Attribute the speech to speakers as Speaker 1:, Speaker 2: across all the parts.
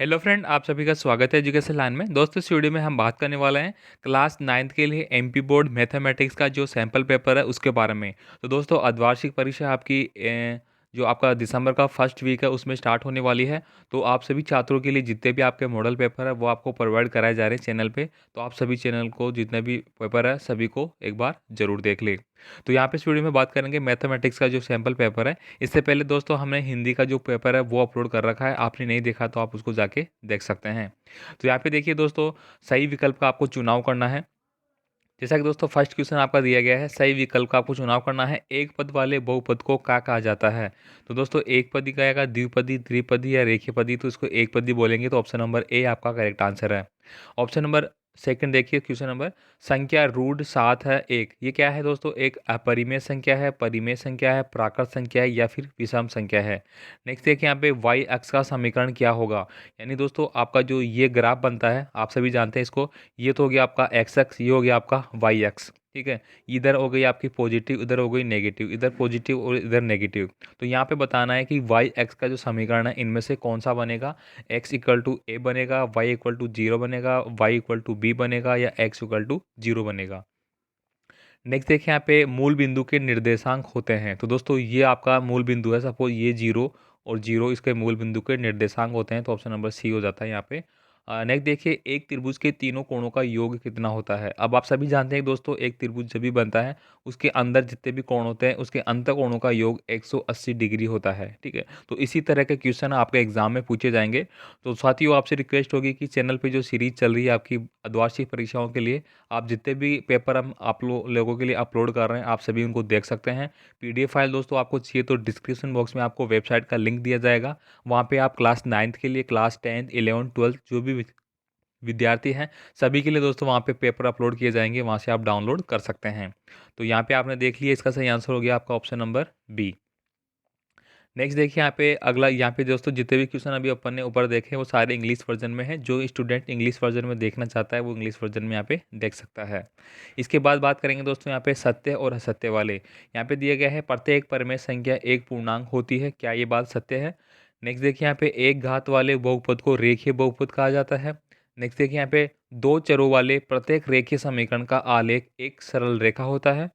Speaker 1: Hello friend, आप सभी का स्वागत है एजुकेशन लाइन में। दोस्तों, इस वीडियो में हम बात करने वाले हैं क्लास 9th के लिए एमपी बोर्ड मैथमेटिक्स का जो सैम्पल पेपर है उसके बारे में। तो दोस्तों, अर्धवार्षिक परीक्षा आपकी जो आपका दिसंबर का फर्स्ट वीक है उसमें स्टार्ट होने वाली है। तो आप सभी छात्रों के लिए जितने भी आपके मॉडल पेपर है वो आपको प्रोवाइड कराए जा रहे हैं चैनल पे। तो आप सभी चैनल को जितने भी पेपर है सभी को एक बार ज़रूर देख लें। तो यहाँ पे इस वीडियो में बात करेंगे मैथमेटिक्स का जो सैम्पल पेपर है। इससे पहले दोस्तों हमने हिंदी का जो पेपर है वो अपलोड कर रखा है, आपने नहीं देखा तो आप उसको जाके देख सकते हैं। तो यहाँ पे देखिए दोस्तों, सही विकल्प का आपको चुनाव करना है। जैसा कि दोस्तों फर्स्ट क्वेश्चन आपका दिया गया है, सही विकल्प का आपको चुनाव करना है। एक पद वाले बहुपद को क्या कहा जाता है? तो दोस्तों एक पदी कहेगा, द्विपदी, त्रिपदी या रेखीय पदी, तो इसको एक पदी बोलेंगे। तो ऑप्शन नंबर ए आपका करेक्ट आंसर है। ऑप्शन नंबर सेकंड देखिए, क्वेश्चन नंबर संख्या रूट 7 है 1, ये क्या है दोस्तों? एक अपरिमेय संख्या है, परिमेय संख्या है, प्राकृत संख्या है या फिर विषम संख्या है। नेक्स्ट देखिए यहाँ पे वाई अक्ष का समीकरण क्या होगा? यानी दोस्तों आपका जो ये ग्राफ बनता है, आप सभी जानते हैं इसको, ये तो हो गया आपका एक्स एक्स, ये हो गया आपका वाई एक्स। ठीक है, इधर हो गई आपकी पॉजिटिव, इधर हो गई नेगेटिव, इधर पॉजिटिव और इधर नेगेटिव। तो यहाँ पे बताना है कि वाई एक्स का जो समीकरण है इनमें से कौन सा बनेगा। एक्स इक्वल टू ए बनेगा, वाई इक्वल टू जीरो बनेगा, वाई इक्वल टू बी बनेगा या एक्स इक्वल टू जीरो बनेगा। नेक्स्ट देखिए यहाँ पे मूल बिंदु के निर्देशांक होते हैं। तो दोस्तों ये आपका मूल बिंदु है, सपोज ये जीरो और जीरो इसके मूल बिंदु के निर्देशांक होते हैं। तो ऑप्शन नंबर सी हो जाता है यहाँ पे। नेक्स्ट देखिए, एक त्रिभुज के तीनों कोणों का योग कितना होता है? अब आप सभी जानते हैं दोस्तों, एक त्रिभुज जब भी बनता है उसके अंदर जितने भी कोण होते हैं उसके अंत कोणों का योग 180 डिग्री होता है। ठीक है, तो इसी तरह के क्वेश्चन आपके एग्जाम में पूछे जाएंगे। तो साथियों आपसे रिक्वेस्ट होगी कि चैनल पे जो सीरीज चल रही है आपकी द्विवार्षिक परीक्षाओं के लिए, आप जितने भी पेपर हम आप लोगों के लिए अपलोड कर रहे हैं आप सभी उनको देख सकते हैं। पीडीएफ फाइल दोस्तों आपको चाहिए तो डिस्क्रिप्शन बॉक्स में आपको वेबसाइट का लिंक दिया जाएगा। वहाँ पे आप क्लास 9th के लिए, क्लास 10th 11 12 जो भी विद्यार्थी हैं सभी के लिए दोस्तों वहाँ पे पेपर अपलोड किए जाएंगे, वहाँ से आप डाउनलोड कर सकते हैं। तो यहाँ पे आपने देख लिया, इसका सही आंसर हो गया आपका ऑप्शन नंबर बी। नेक्स्ट देखिए यहाँ पे अगला, यहाँ पे दोस्तों जितने भी क्वेश्चन अभी अपन ने ऊपर देखे वो सारे इंग्लिश वर्जन में है। जो स्टूडेंट इंग्लिश वर्जन में देखना चाहता है वो इंग्लिश वर्जन में यहाँ पे देख सकता है। इसके बाद बात करेंगे दोस्तों यहाँ पे सत्य और असत्य वाले। यहाँ पे दिया गया है प्रत्येक परिमेय संख्या एक पूर्णांक होती है, क्या ये बात सत्य है? नेक्स्ट देखिए यहाँ पे एक घात वाले बहुपद को रेखीय बहुपद कहा जाता है। नेक्स्ट देखिए यहाँ पे दो चरों वाले प्रत्येक रेखीय समीकरण का आलेख एक सरल रेखा होता है।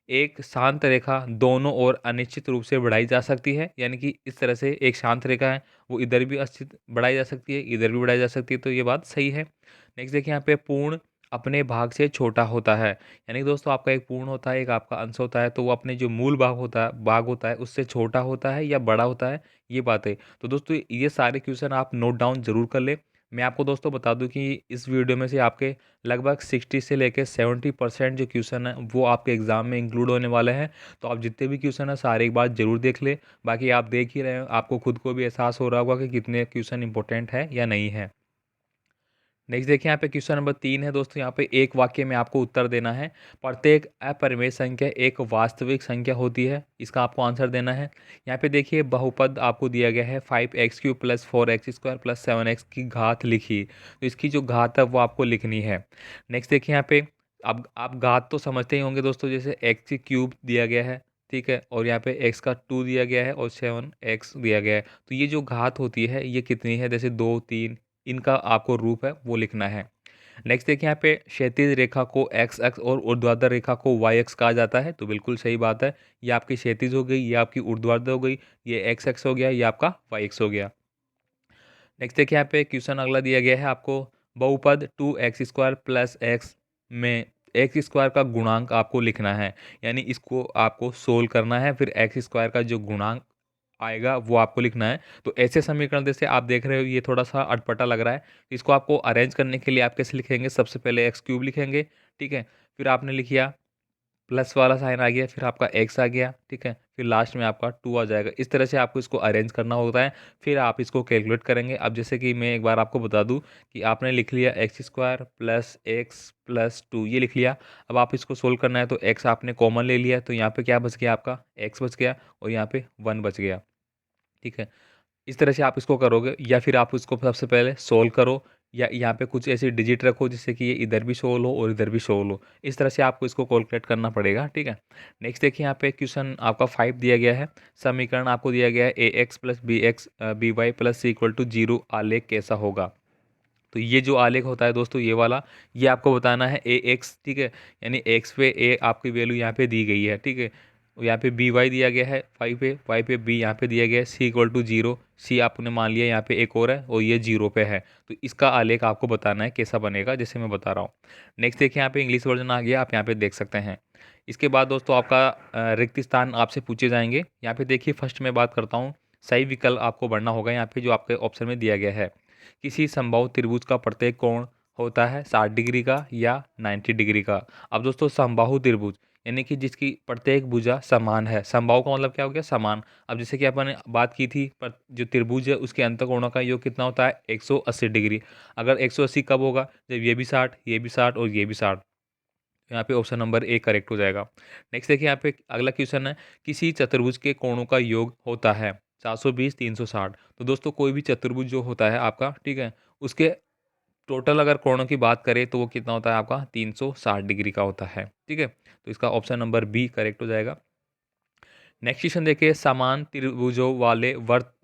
Speaker 1: एक शांत रेखा दोनों ओर अनिश्चित रूप से बढ़ाई जा सकती है, यानी कि इस तरह से एक शांत रेखा है वो इधर भी अस्थित बढ़ाई जा सकती है, इधर भी बढ़ाई जा सकती है। तो ये बात सही है। नेक्स्ट देखिए यहाँ पे पूर्ण अपने भाग से छोटा होता है। यानी दोस्तों आपका एक पूर्ण होता है, एक आपका अंश होता है, तो वो अपने जो मूल भाग होता है उससे छोटा होता है या बड़ा होता है, ये बात है। तो दोस्तों ये सारे क्वेश्चन आप नोट डाउन जरूर कर ले। मैं आपको दोस्तों बता दूं कि इस वीडियो में से आपके लगभग 60 से लेकर 70% जो क्वेश्चन है वो आपके एग्जाम में इंक्लूड होने वाले हैं। तो आप जितने भी क्वेश्चन है सारे एक बार जरूर देख ले। बाकी आप देख ही रहे हैं, आपको खुद को भी एहसास हो रहा होगा कि कितने क्वेश्चन इंपॉर्टेंट है या नहीं है। नेक्स्ट देखिए यहाँ पे क्वेश्चन नंबर 3 है दोस्तों, यहाँ पे एक वाक्य में आपको उत्तर देना है। प्रत्येक अपरिमेय संख्या एक वास्तविक संख्या होती है, इसका आपको आंसर देना है। यहाँ पे देखिए बहुपद आपको दिया गया है 5x³ plus 4x² plus 7x की घात लिखी। तो इसकी जो घात है वो आपको लिखनी है। नेक्स्ट देखिए यहाँ पे, अब आप घात तो समझते ही होंगे दोस्तों, जैसे x³ दिया गया है, ठीक है, और यहाँ पे x का 2 दिया गया है और 7x दिया गया है। तो ये जो घात होती है ये कितनी है, जैसे 2 3, इनका आपको रूप है वो लिखना है। नेक्स्ट देखिए यहाँ पे क्षैतिज रेखा को एक्स एक्स और ऊर्ध्वाधर रेखा को वाई एक्स कहा जाता है। तो बिल्कुल सही बात है, ये आपकी क्षैतिज हो गई, ये आपकी ऊर्ध्वाधर हो गई, ये एक्स एक्स हो गया, ये आपका वाई एक्स हो गया। नेक्स्ट देखिए यहाँ पे क्वेश्चन अगला दिया गया है आपको, बहुपद 2x² प्लस एक्स में एक्स स्क्वायर का गुणांक आपको लिखना है। यानी इसको आपको सोल्व करना है, फिर एक्स स्क्वायर का जो गुणांक आएगा वो आपको लिखना है। तो ऐसे समीकरण जैसे आप देख रहे हो ये थोड़ा सा अटपटा लग रहा है, इसको आपको अरेंज करने के लिए आप कैसे लिखेंगे, सबसे पहले x³ लिखेंगे, ठीक है, फिर आपने लिखिया प्लस वाला साइन आ गया, फिर आपका एक्स आ गया, ठीक है, फिर लास्ट में आपका 2 आ जाएगा। इस तरह से आपको इसको अरेंज करना होता है, फिर आप इसको कैलकुलेट करेंगे। अब जैसे कि मैं एक बार आपको बता दूं कि आपने लिख लिया x² प्लस एक्स प्लस 2, ये लिख लिया। अब आप इसको सोल्व करना है तो x आपने कॉमन ले लिया, तो यहाँ पे क्या बच गया आपका x बच गया और यहाँ पे 1 बच गया, ठीक है। इस तरह से आप इसको करोगे, या फिर आप इसको सबसे पहले सोल्व करो, या यहाँ पे कुछ ऐसे डिजिट रखो जिससे कि ये इधर भी शो हो और इधर भी शो हो। इस तरह से आपको इसको कैलकुलेट करना पड़ेगा, ठीक है। नेक्स्ट देखिए यहाँ पे क्वेश्चन आपका 5 दिया गया है। समीकरण आपको दिया गया है A x plus B x B y plus C equal to 0 आलेख कैसा होगा। तो ये जो आलेख होता है दोस्तों ये वाला, ये आपको बताना है ए एक्स, ठीक है, यानी एक्स पे ए आपकी वैल्यू यहाँ पे दी गई है, ठीक है। यहाँ पे बी वाई दिया गया है 5 पे, वाई पे बी यहाँ पे दिया गया है, सी इक्वल टू 0, सी आपने मान लिया यहाँ पे एक और है और ये 0 पे है। तो इसका आलेख आपको बताना है कैसा बनेगा, जैसे मैं बता रहा हूँ। नेक्स्ट देखिए यहाँ पे इंग्लिश वर्जन आ गया, आप यहाँ पे देख सकते हैं। इसके बाद दोस्तों आपका रिक्त स्थान आपसे पूछे जाएंगे। यहाँ पे देखिए फर्स्ट में बात करता हूँ, सही विकल्प आपको बढ़ना होगा यहाँ पे जो आपके ऑप्शन में दिया गया है। किसी समबाहु त्रिभुज का प्रत्येक कोण होता है 60 डिग्री का या 90 डिग्री का। अब दोस्तों समबाहु त्रिभुज यानी कि जिसकी प्रत्येक भुजा समान है। समबाहु का मतलब क्या हो गया, समान। अब जैसे कि अपन ने बात की थी पर जो त्रिभुज है उसके अंतःकोणों का योग कितना होता है 180 डिग्री। अगर 180 कब होगा, जब ये भी 60, ये भी 60 और ये भी 60। यहाँ पे ऑप्शन नंबर ए करेक्ट हो जाएगा। नेक्स्ट देखिए यहाँ पे अगला क्वेश्चन है, किसी चतुर्भुज के कोणों का योग होता है 420 360। तो दोस्तों कोई भी चतुर्भुज जो होता है आपका, ठीक है, उसके टोटल अगर कोणों की बात करें तो वो कितना होता है आपका 360 डिग्री का होता है, ठीक है। तो इसका ऑप्शन नंबर बी करेक्ट हो जाएगा। नेक्स्ट क्वेश्चन देखिए, समान त्रिभुजों वाले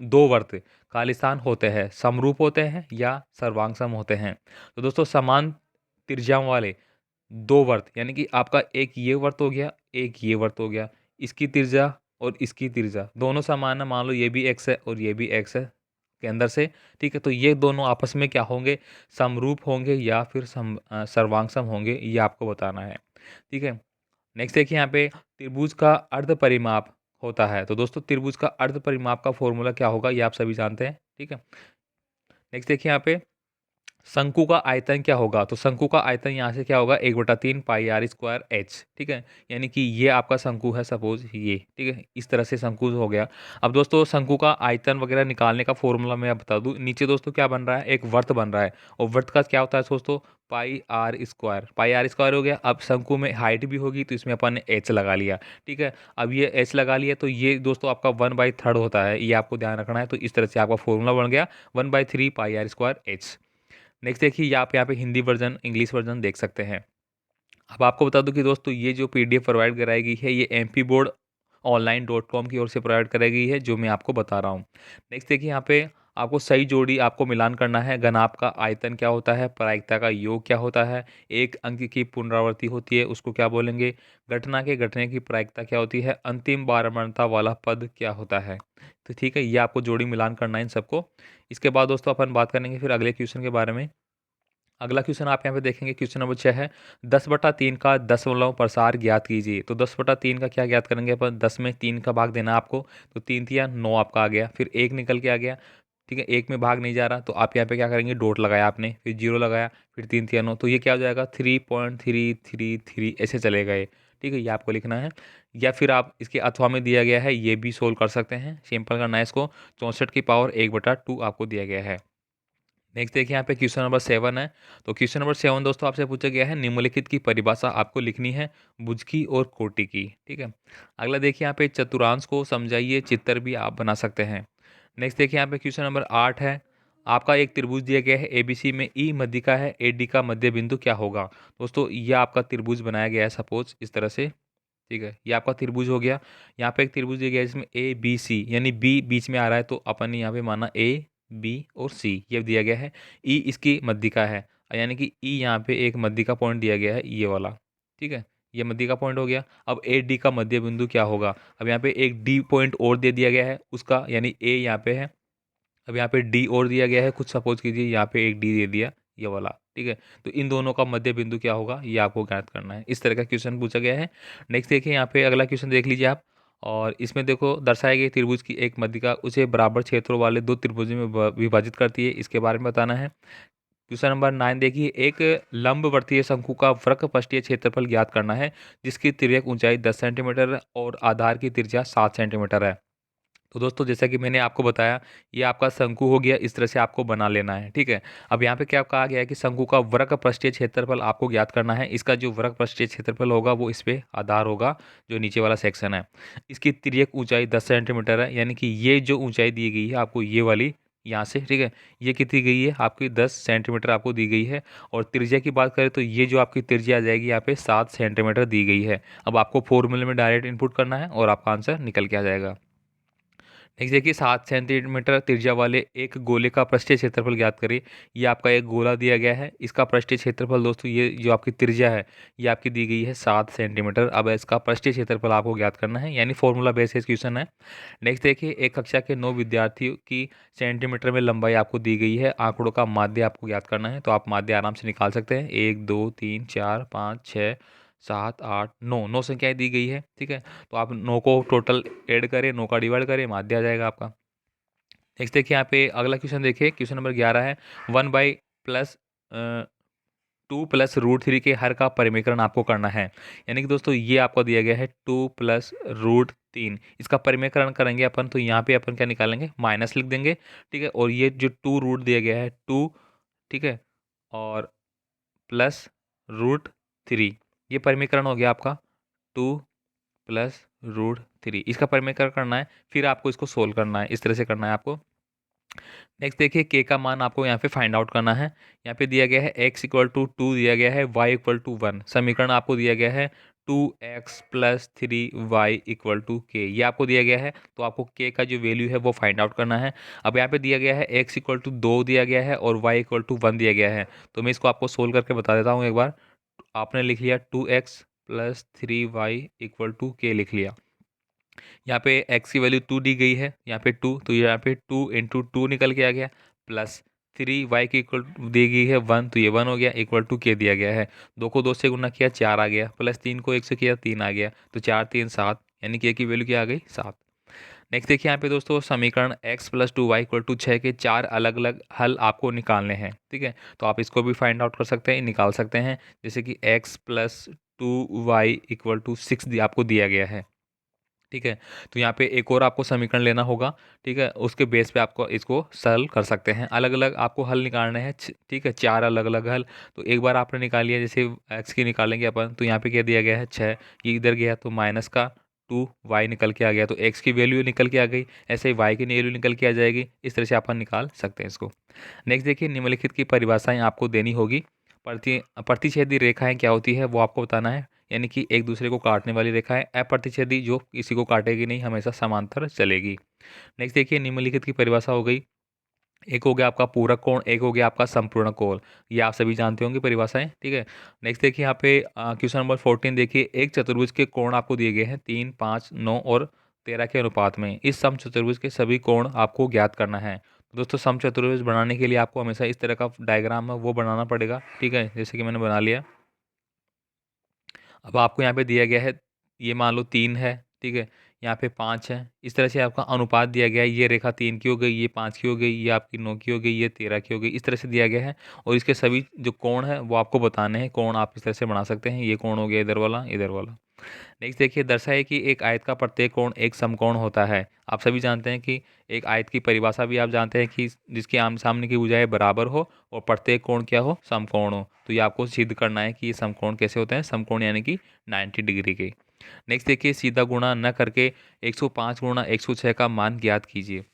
Speaker 1: दो वर्त खालिस्तान होते हैं, समरूप होते हैं या सर्वांगसम होते हैं। तो दोस्तों समान त्रिज्याओं वाले दो वर्त यानी कि आपका एक ये वर्त हो गया, एक ये वर्त हो गया, इसकी त्रिज्या और इसकी त्रिज्या दोनों समान है। मान लो ये भी एक्स है और ये भी एक्स है के अंदर से, ठीक है। तो ये दोनों आपस में क्या होंगे, समरूप होंगे या फिर सर्वांगसम होंगे, ये आपको बताना है, ठीक है। नेक्स्ट देखिए यहाँ पे त्रिभुज का अर्ध परिमाप होता है। तो दोस्तों त्रिभुज का अर्ध परिमाप का फॉर्मूला क्या होगा, ये आप सभी जानते हैं, ठीक है। नेक्स्ट देखिए यहाँ पे शंकु का आयतन क्या होगा। तो शंकु का आयतन यहाँ से क्या होगा 1/3 पाई आर स्क्वायर एच, ठीक है। यानी कि ये आपका शंकु है सपोज ये, ठीक है, इस तरह से शंकु हो गया। अब दोस्तों शंकु का आयतन वगैरह निकालने का फॉर्मूला मैं बता दूं, नीचे दोस्तों क्या बन रहा है, एक वर्त बन रहा है और वर्त का क्या होता है दोस्तों pi r square, pi r square हो गया। अब शंकु में हाइट भी होगी तो इसमें अपन ने एच लगा लिया, ठीक है। अब ये एच लगा लिया तो ये दोस्तों आपका 1/3 होता है, ये आपको ध्यान रखना है। तो इस तरह से आपका फॉर्मूला बन गया 1/3 पाई आर स्क्वायर एच। नेक्स्ट देखिए आप यहाँ पे हिंदी वर्जन इंग्लिश वर्जन देख सकते हैं। अब आपको बता दूं कि दोस्तों ये जो पीडीएफ प्रोवाइड कराई गई है ये एमपी बोर्ड online.com की ओर से प्रोवाइड कराई गई है, जो मैं आपको बता रहा हूँ। नेक्स्ट देखिए यहाँ पे आपको सही जोड़ी आपको मिलान करना है। घनाभ का आयतन क्या होता है, प्रायिकता का योग क्या होता है, एक अंक की पुनरावृत्ति होती है उसको क्या बोलेंगे, घटना के घटने की प्रायिकता क्या होती है, अंतिम बारंबारता वाला पद क्या होता है। तो ठीक है, ये आपको जोड़ी मिलान करना है इन सबको। इसके बाद दोस्तों अपन बात करेंगे फिर अगले क्वेश्चन के बारे में। अगला क्वेश्चन आप यहाँ पे देखेंगे, क्वेश्चन नंबर 6 है, 10/3 का दशमलव प्रसार ज्ञात कीजिए। तो 10/3 का क्या ज्ञात करेंगे अपन, 10 में 3 का भाग देना आपको, तो 3×3 = 9 आपका आ गया, फिर 1 निकल के आ गया, ठीक है। 1 में भाग नहीं जा रहा तो आप यहाँ पे क्या करेंगे, डॉट लगाया आपने, फिर 0 लगाया, फिर 3×3 = 9, तो ये क्या हो जाएगा 3.333 ऐसे चलेगा ये, ठीक है। ये आपको लिखना है। या फिर आप इसके अथवा में दिया गया है ये भी सोल्व कर सकते हैं, सिंपल करना है इसको, 64 की पावर 1/2 आपको दिया गया है। नेक्स्ट देखिए यहाँ पे क्वेश्चन नंबर 7 है। तो क्वेश्चन नंबर 7 दोस्तों आपसे पूछा गया है, निम्नलिखित की परिभाषा आपको लिखनी है भुज की और कोटि की, ठीक है। अगला देखिए यहाँ पे चतुरांश को समझाइए, चित्र भी आप बना सकते हैं। नेक्स्ट देखिए यहाँ पे क्वेश्चन नंबर 8 है, आपका एक त्रिभुज दिया गया है एबीसी में ई मध्यिका है, एडी का मध्य बिंदु क्या होगा। दोस्तों ये आपका त्रिभुज बनाया गया है सपोज इस तरह से, ठीक है, ये आपका त्रिभुज हो गया। यहाँ पे एक त्रिभुज दिया गया है जिसमें ए बी सी, यानी बी बीच में आ रहा है तो अपन ने यहाँ पे माना ए बी और सी ये दिया गया है। ई इसकी मध्यिका है, यानी कि ई यहाँ पे एक मध्यिका पॉइंट दिया गया है ये वाला, ठीक है, ये मध्यिका पॉइंट हो गया। अब ए डी का मध्य बिंदु क्या होगा, अब यहाँ पे एक डी पॉइंट और दे दिया गया है उसका, यानी ए यहाँ पे है, अब यहाँ पे डी और दिया गया है कुछ, सपोज कीजिए यहाँ पे एक डी दे दिया ये वाला, ठीक है। तो इन दोनों का मध्य बिंदु क्या होगा ये आपको ज्ञात करना है। इस तरह का क्वेश्चन पूछा गया है। नेक्स्ट देखिए यहाँ पे अगला क्वेश्चन देख लीजिए आप, और इसमें देखो दर्शाई गई त्रिभुज की एक मध्यिका उसे बराबर क्षेत्रों वाले दो त्रिभुजों में विभाजित करती है, इसके बारे में बताना है। क्वेश्चन नंबर 9 देखिए, एक लंबवर्तीय शंकु का वृक्कपष्टीय क्षेत्रफल ज्ञात करना है जिसकी तिर्यक ऊंचाई 10 सेंटीमीटर और आधार की त्रिज्या 7 सेंटीमीटर है। तो दोस्तों जैसा कि मैंने आपको बताया ये आपका शंकु हो गया, इस तरह से आपको बना लेना है, ठीक है। अब यहाँ पे क्या कहा गया है कि शंकु का वृक्कपृष्ठीय क्षेत्रफल आपको ज्ञात करना है। इसका जो वृक्कपृष्ठीय क्षेत्रफल होगा वो इस पे आधार होगा, जो नीचे वाला सेक्शन है। इसकी तिर्यक ऊंचाई 10 सेंटीमीटर है, यानी कि ये जो ऊंचाई दी गई है आपको ये वाली, यहाँ से, ठीक है। ये कितनी गई है आपकी 10 सेंटीमीटर आपको दी गई है। और त्रिज्या की बात करें तो ये जो आपकी त्रिज्या आ जाएगी यहाँ पे 7 सेंटीमीटर दी गई है। अब आपको फॉर्मूले में डायरेक्ट इनपुट करना है और आपका आंसर निकल के आ जाएगा। नेक्स्ट देखिए, 7 सेंटीमीटर त्रिज्या वाले एक गोले का पृष्ठीय क्षेत्रफल ज्ञात करिए। ये आपका एक गोला दिया गया है, इसका पृष्ठीय क्षेत्रफल दोस्तों, ये जो आपकी त्रिज्या है ये आपकी दी गई है 7 सेंटीमीटर। अब इसका पृष्ठीय क्षेत्रफल आपको ज्ञात करना है, यानी फॉर्मूला बेस्ड क्वेश्चन है। नेक्स्ट देखिए, एक कक्षा के 9 विद्यार्थियों की सेंटीमीटर में लंबाई आपको दी गई है, आंकड़ों का माध्य आपको ज्ञात करना है। तो आप माध्य आराम से निकाल सकते हैं, 1 2 3 4 5 6 7 8 9, 9 संख्याएं दी गई है, ठीक है। तो आप 9 को टोटल ऐड करें, 9 का डिवाइड करें, माध्य आ जाएगा आपका। नेक्स्ट देखिए, यहाँ पे अगला क्वेश्चन देखिए, क्वेश्चन नंबर 11 है, 1/+2 + √3 के हर का परिमेकरण आपको करना है। यानी कि दोस्तों ये आपको दिया गया है 2 + √3, इसका परिमेकरण करेंगे अपन, तो यहाँ पे अपन क्या निकालेंगे, माइनस लिख देंगे, ठीक है। और ये जो 2 रूट दिया गया है 2, ठीक है, और +√3, ये परिमेकरण हो गया आपका 2 + √3, इसका परिमेकरण करना है, फिर आपको इसको सोल्व करना है, इस तरह से करना है आपको। नेक्स्ट देखिए, के का मान आपको यहाँ पे फाइंड आउट करना है। यहाँ पे दिया गया है x = 2 दिया गया है, y = 1, समीकरण आपको दिया गया है 2x + 3y = k, ये आपको दिया गया है। तो आपको k का जो वैल्यू है वो फाइंड आउट करना है। अब यहाँ पे दिया गया है x = 2 दिया गया है और y = 1 दिया गया है। तो मैं इसको आपको सोल्व करके बता देता हूँ एक बार। आपने लिख लिया 2x + 3y = k लिख लिया। यहाँ पे x की वैल्यू 2 दी गई है, यहाँ पे 2, तो यहाँ पे 2 × 2 निकल के आ गया, प्लस 3y की इक्वल दी गई है 1, तो ये 1 हो गया, =k दिया गया है। 2 को 2 से गुना किया 4 आ गया, प्लस 3 को 1 से किया 3 आ गया, तो 4 3 7, यानी k की वैल्यू क्या आ गई, 7। नेक्स्ट देखिए, यहाँ पे दोस्तों समीकरण x + 2y = 6 के 4 अलग अलग हल आपको निकालने हैं, ठीक है। तो आप इसको भी फाइंड आउट कर सकते हैं, निकाल सकते हैं। जैसे कि x + 2y = 6 आपको दिया गया है, ठीक है। तो यहाँ पे एक और आपको समीकरण लेना होगा, ठीक है, उसके बेस पे आपको इसको सॉल्व कर सकते हैं। अलग अलग आपको हल निकालने हैं, ठीक है, 4 अलग अलग हल। तो एक बार आपने निकाल लिया, जैसे x की निकालेंगे अपन, तो यहाँ पे क्या दिया गया है 6, ये इधर गया तो माइनस का 2y निकल के आ गया, तो x की वैल्यू निकल के आ गई, ऐसे ही y की वैल्यू निकल के आ जाएगी। इस तरह से अपन निकाल सकते हैं इसको। नेक्स्ट देखिए, निम्नलिखित की परिभाषाएं आपको देनी होगी। प्रतिच्छेदी रेखाएं क्या होती है वो आपको बताना है, यानी कि एक दूसरे को काटने वाली रेखा है। अप्रतिच्छेदी जो किसी को काटेगी नहीं, हमेशा समांतर चलेगी। नेक्स्ट देखिए, निम्नलिखित की परिभाषा हो गई, एक हो गया आपका पूरक कोण, एक हो गया आपका संपूर्ण कोण, ये आप सभी जानते होंगे परिभाषाएं, ठीक है। नेक्स्ट देखिए, यहाँ पे क्वेश्चन नंबर 14 देखिए, एक चतुर्भुज के कोण आपको दिए गए हैं 3 5 9 और 13 के अनुपात में। इस सम चतुर्भुज के सभी कोण आपको ज्ञात करना है। तो दोस्तों, सम चतुर्भुज बनाने के लिए आपको हमेशा इस तरह का डायग्राम है वो बनाना पड़ेगा, ठीक है, जैसे कि मैंने बना लिया। अब आपको यहाँ पे दिया गया है, ये मान लो 3 है, ठीक है, यहाँ पे 5 है, इस तरह से आपका अनुपात दिया गया है। ये रेखा 3 की हो गई, ये 5 की हो गई, ये आपकी 9 की हो गई, ये 13 की हो गई, इस तरह से दिया गया है। और इसके सभी जो कोण है वो आपको बताने हैं। कोण आप इस तरह से बना सकते हैं, ये कोण हो गया इधर वाला, इधर वाला। नेक्स्ट देखिए, दर्शाए कि एक आयत का प्रत्येक कोण एक समकोण होता है। आप सभी जानते हैं कि एक आयत की परिभाषा भी आप जानते हैं कि जिसकी आमने सामने की भुजाएं बराबर हो और प्रत्येक कोण क्या हो, समकोण हो। तो ये आपको सिद्ध करना है कि ये समकोण कैसे होते हैं, समकोण यानी कि 90 डिग्री के। नेक्स्ट देखिए, सीधा गुणा न करके 105 × 106 का मान ज्ञात कीजिए।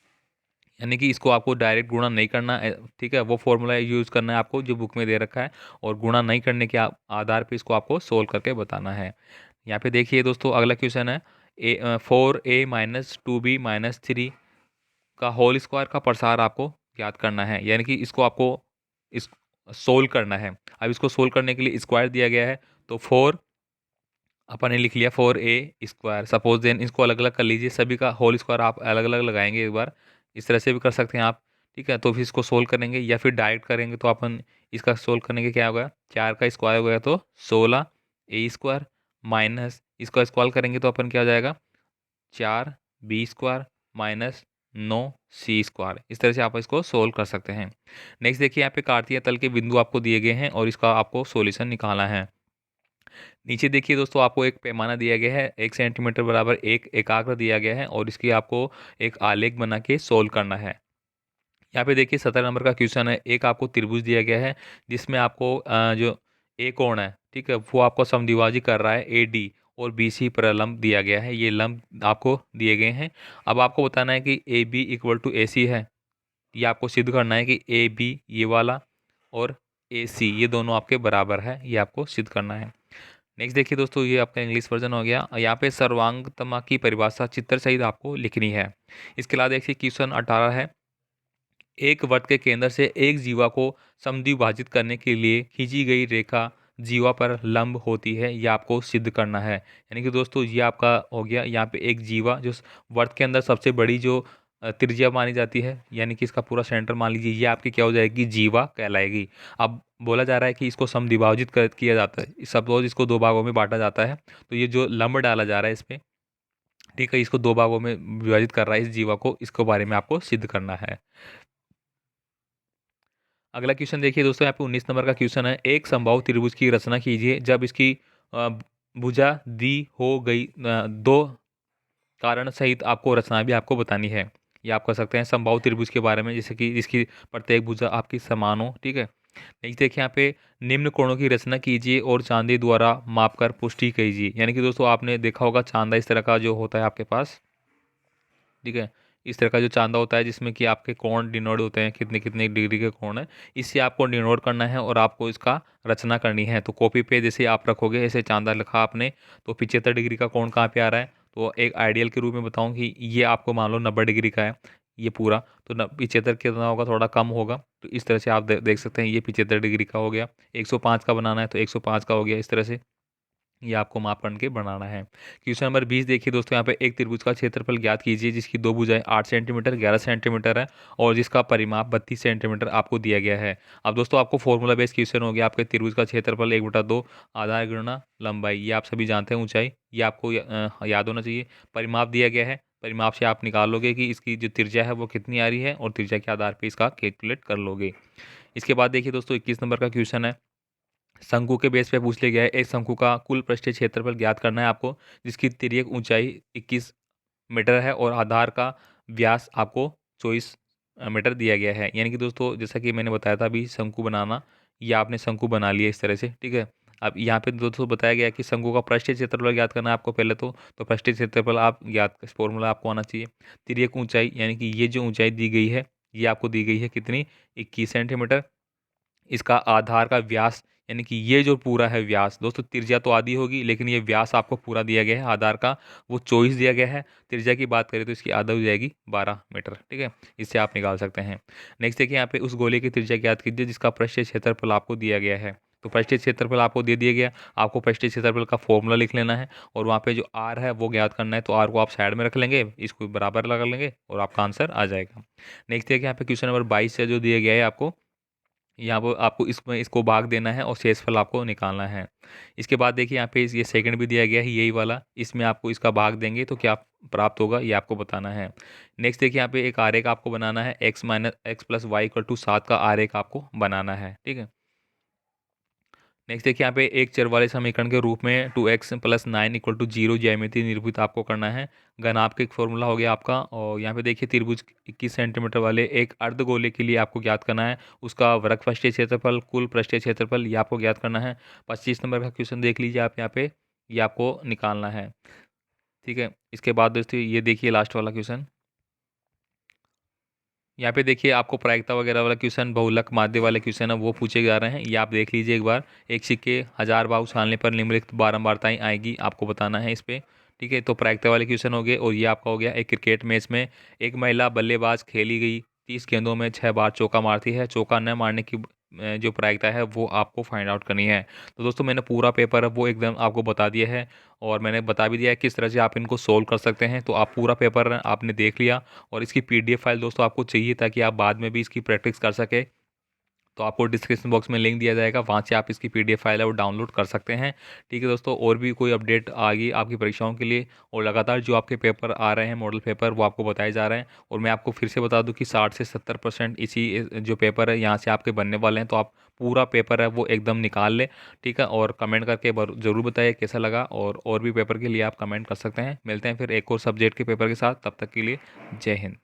Speaker 1: यानी कि इसको आपको डायरेक्ट गुणा नहीं करना है, ठीक है, वो फॉर्मूला यूज़ करना है आपको जो बुक में दे रखा है, और गुणा नहीं करने के आधार पे इसको आपको सोल्व करके बताना है। यहाँ पे देखिए दोस्तों, अगला क्वेश्चन है 4a - 2b - 3 का होल स्क्वायर का प्रसार आपको याद करना है, यानी कि इसको आपको इस सोल्व करना है। अब इसको सोल्व करने के लिए स्क्वायर दिया गया है, तो 4 अपन ने लिख लिया 4a²। सपोज देन इसको अलग अलग कर लीजिए, सभी का होल स्क्वायर आप अलग अलग लगाएंगे एक बार, इस तरह से भी कर सकते हैं आप, ठीक है। तो फिर इसको सोल्व करेंगे या फिर डायरेक्ट करेंगे, तो अपन इसका सोल्व करने के क्या होगा, 4 का स्क्वायर हो गया तो 16a² माइनस इसका स्क्वायर करेंगे तो अपन क्या हो जाएगा, 4b² माइनस 9c²। इस तरह से आप इसको सोल्व कर सकते हैं। नेक्स्ट देखिए, यहाँ पे कार्तीय तल के बिंदु आपको दिए गए हैं और इसका आपको सॉल्यूशन निकालना है। नीचे देखिए दोस्तों, आपको एक पैमाना दिया गया है, 1 सेंटीमीटर बराबर एक एकाग्र दिया गया है और इसकी आपको एक आलेख बना के सोल्व करना है। यहाँ पे देखिए 17 नंबर का क्वेश्चन है, एक आपको त्रिभुज दिया गया है जिसमें आपको जो ए कोण है, ठीक है, वो आपको समद्विभाजी कर रहा है AD, और BC पर लंब दिया गया है, ये लंब आपको दिए गए हैं। अब आपको बताना है कि AB = AC है, ये आपको सिद्ध करना है कि ए बी ये वाला और ए सी ये दोनों आपके बराबर है, ये आपको सिद्ध करना है। नेक्स्ट देखिए दोस्तों, ये आपका इंग्लिश वर्जन हो गया। यहाँ पे सर्वांगतमा की परिभाषा चित्र सहित आपको लिखनी है। इसके अलावा देखिए क्वेश्चन 18 है, एक वृत्त के केंद्र से एक जीवा को समद्विभाजित करने के लिए खींची गई रेखा जीवा पर लंब होती है, यह आपको सिद्ध करना है। यानी कि दोस्तों ये आपका हो गया। यहाँ पे एक जीवा जो वृत्त के अंदर सबसे बड़ी जो त्रिज्या मानी जाती है, यानी कि इसका पूरा सेंटर मान लीजिए, ये आपकी क्या हो जाएगी, जीवा कहलाएगी। अब बोला जा रहा है कि इसको समद्विभाजित किया जाता है, सपोज इसको दो भागों में बांटा जाता है, तो ये जो लंब डाला जा रहा है इस पे, ठीक है, इसको दो भागों में विभाजित कर रहा है इस जीवा को, इसके बारे में आपको सिद्ध करना है। अगला क्वेश्चन देखिए दोस्तों, यहाँ पे 19 नंबर का क्वेश्चन है, एक समबाहु त्रिभुज की रचना कीजिए जब इसकी अ, भुजा दी हो गई। दो कारण सहित आपको रचना भी आपको बतानी है। ये आप कर सकते हैं समबाहु त्रिभुज के बारे में, जैसे कि जिसकी प्रत्येक भुजा आपकी समान हो, ठीक है। नेक्स्ट देखिए यहाँ पे, निम्न कोणों की रचना कीजिए और चांदी द्वारा मापकर पुष्टि कीजिए। यानी कि दोस्तों आपने देखा होगा चांदा इस तरह का जो होता है आपके पास, ठीक है, इस तरह का जो चांदा होता है जिसमें कि आपके कोण डिनोट होते हैं, कितने कितने डिग्री के कोण है, इससे आपको डिनोट करना है और आपको इसका रचना करनी है। तो कॉपी पे जैसे आप रखोगे, ऐसे चांदा लिखा आपने, तो 75 डिग्री का कोण कहाँ पे आ रहा है, तो एक आइडियल के रूप में बताऊँ कि ये आपको मान लो 90 डिग्री का है ये पूरा, तो 75 कितना होगा, थोड़ा कम होगा। तो इस तरह से आप देख सकते हैं, ये 75 डिग्री का हो गया। 105 का बनाना है तो 105 का हो गया। इस तरह से ये आपको माप करके बनाना है। क्वेश्चन नंबर 20 देखिए दोस्तों, यहाँ पे एक त्रिभुज का क्षेत्रफल ज्ञात कीजिए जिसकी दो भुजाएं 8 सेंटीमीटर 11 सेंटीमीटर है और जिसका परिमाप 32 सेंटीमीटर आपको दिया गया है। अब दोस्तों आपको फॉर्मूला बेस्ड क्वेश्चन हो गया, आपके त्रिभुज का क्षेत्रफल 1/2 आधार गुणा लंबाई, ये आप सभी जानते हैं, ऊंचाई ये आपको याद होना चाहिए। परिमाप दिया गया है, परिमाप से आप निकाल लोगे कि इसकी जो त्रिज्या है वो कितनी आ रही है और त्रिज्या के आधार पर इसका कैलकुलेट कर लोगे। इसके बाद देखिए दोस्तों 21 नंबर का क्वेश्चन है, शंकु के बेस पे पूछ लिया गया है, एक शंकु का कुल पृष्ठीय क्षेत्रफल ज्ञात करना है आपको, जिसकी तिर्यक ऊंचाई 21 मीटर है और आधार का व्यास आपको 24 मीटर दिया गया है। यानी कि दोस्तों जैसा कि मैंने बताया था अभी, शंकु बनाना, या आपने शंकु बना लिया इस तरह से, ठीक है। अब यहाँ पे दोस्तों बताया गया है कि शंकु का पृष्ठीय क्षेत्रफल ज्ञात करना है आपको पहले तो पृष्ठीय क्षेत्रफल आप ज्ञात, फॉर्मूला आपको आना चाहिए। तिर्यक ऊंचाई, यानी कि ये जो ऊंचाई दी गई है ये आपको दी गई है कितनी, 21 सेंटीमीटर। इसका आधार का व्यास, यानी कि ये जो पूरा है व्यास, दोस्तों त्रिज्या तो आधी होगी लेकिन ये व्यास आपको पूरा दिया गया है आधार का, वो 24 दिया गया है। त्रिज्या की बात करें तो इसकी आधा हो जाएगी 12 मीटर, ठीक है। इससे आप निकाल सकते हैं। नेक्स्ट देखिए यहाँ पे, उस गोले की त्रिज्या ज्ञात कीजिए जिसका पृष्ठीय क्षेत्रफल आपको दिया गया है। तो पृष्ठीय क्षेत्रफल आपको दे दिया गया, आपको पृष्ठीय क्षेत्रफल का फॉर्मूला लिख लेना है और वहाँ पे जो आर है वो ज्ञात करना है। तो आर को आप साइड में रख लेंगे, इसको बराबर लगा लेंगे और आपका आंसर आ जाएगा। नेक्स्ट देखिए यहाँ पे क्वेश्चन नंबर 22 से जो दिया गया है आपको, यहाँ पर आपको इसमें इसको भाग देना है और शेषफल आपको निकालना है। इसके बाद देखिए यहाँ पे ये सेकंड भी दिया गया है यही वाला, इसमें आपको इसका भाग देंगे तो क्या प्राप्त होगा ये आपको बताना है। नेक्स्ट देखिए यहाँ पे एक आरेख आपको बनाना है, x - x + y = 7 का आरेख आपको बनाना है, ठीक है। नेक्स्ट देखिए यहाँ पे एक चर वाले समीकरण के रूप में 2x + 9 = 0 ज्यामिति निरूपित आपको करना है। घनाभ का एक फॉर्मूला हो गया आपका। और यहाँ पे देखिए त्रिभुज 21 सेंटीमीटर वाले एक अर्धगोले के लिए आपको ज्ञात करना है उसका वर्ग पृष्ठीय क्षेत्रफल, कुल पृष्ठीय क्षेत्रफल, ये आपको ज्ञात करना है। 25 नंबर का क्वेश्चन देख लीजिए आप यहाँ पे, ये आपको निकालना है, ठीक है। इसके बाद दोस्तों ये देखिए लास्ट वाला क्वेश्चन, यहाँ पे देखिए आपको प्रायिकता वगैरह वाला क्वेश्चन, बहुलक माध्य वाले क्वेश्चन है वो पूछे जा रहे हैं, ये आप देख लीजिए एक बार। एक सिक्के 1000 बार उछालने पर निम्नलिखित बारंबारताएं आएगी, आपको बताना है इस पे, ठीक है। तो प्रायिकता वाले क्वेश्चन हो गए। और ये आपका हो गया, एक क्रिकेट मैच में एक महिला बल्लेबाज खेली गई 30 गेंदों में 6 बार चौका मारती है, चौका न मारने की जो प्रायिकता है वो आपको फाइंड आउट करनी है। तो दोस्तों मैंने पूरा पेपर है वो एकदम आपको बता दिया है और मैंने बता भी दिया है किस तरह से आप इनको सोल्व कर सकते हैं। तो आप पूरा पेपर आपने देख लिया और इसकी पीडीएफ फाइल दोस्तों आपको चाहिए ताकि आप बाद में भी इसकी प्रैक्टिस कर सके, तो आपको डिस्क्रिप्शन बॉक्स में लिंक दिया जाएगा, वहाँ से आप इसकी पीडीएफ फाइल है वो डाउनलोड कर सकते हैं, ठीक है दोस्तों। और भी कोई अपडेट आ गई आपकी परीक्षाओं के लिए और लगातार जो आपके पेपर आ रहे हैं मॉडल पेपर वो आपको बताए जा रहे हैं। और मैं आपको फिर से बता दूं कि 60 से 70% इसी जो पेपर है यहाँ से आपके बनने वाले हैं, तो आप पूरा पेपर है वो एकदम निकाल लें, ठीक है। और कमेंट करके ज़रूर बताइए कैसा लगा, और भी पेपर के लिए आप कमेंट कर सकते हैं। मिलते हैं फिर एक और सब्जेक्ट के पेपर के साथ, तब तक के लिए जय हिंद।